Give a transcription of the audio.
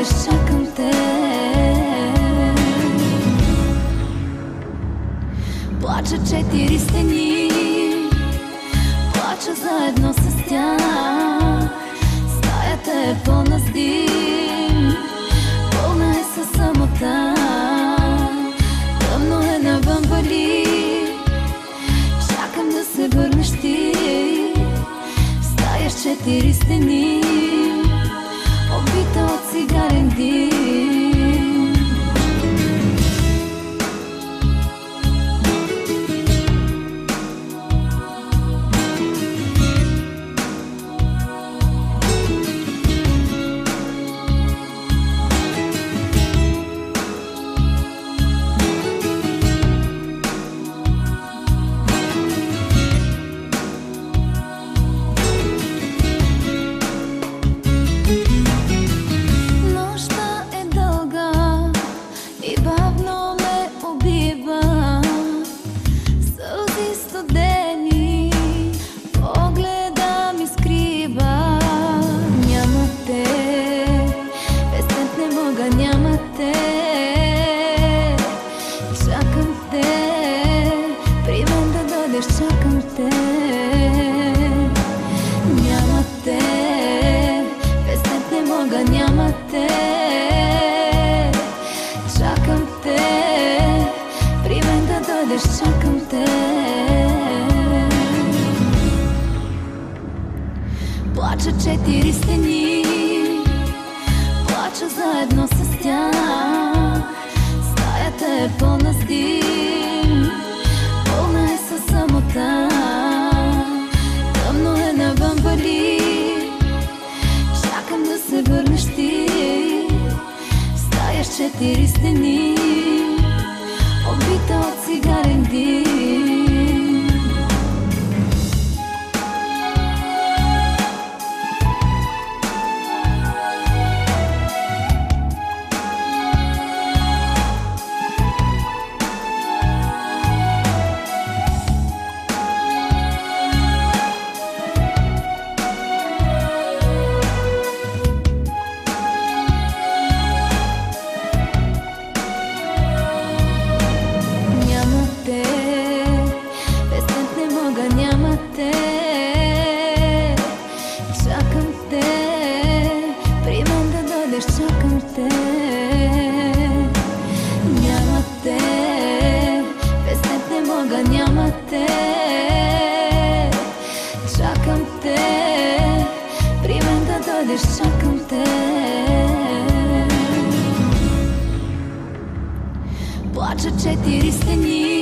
дойдеш, чакам те. Плача 4 стени, плача заедно с тях. Стаята е пълна с дим, пълна е със самота. Тъмно е навън вали, чакам да се върнеш ти. В стая с 4 стени, обита от цигарен дим. Чакам те, няма те, без теб не мога, няма те. Чакам те, при мен да дойдеш, чакам те. Плача 4 стени, плача заедно с тях. Стаята е пълна с дим, пълна е със самота. Тъмно е навън вали, чакам да се върнеш ти. В стая с 4 стени, обита от цигарен дим. Чакам те, при мен да дойдеш, чакам те. Няма те, без теб не мога, няма те. Чакам те, при мен да дойдеш, чакам те. Плача 4 стени,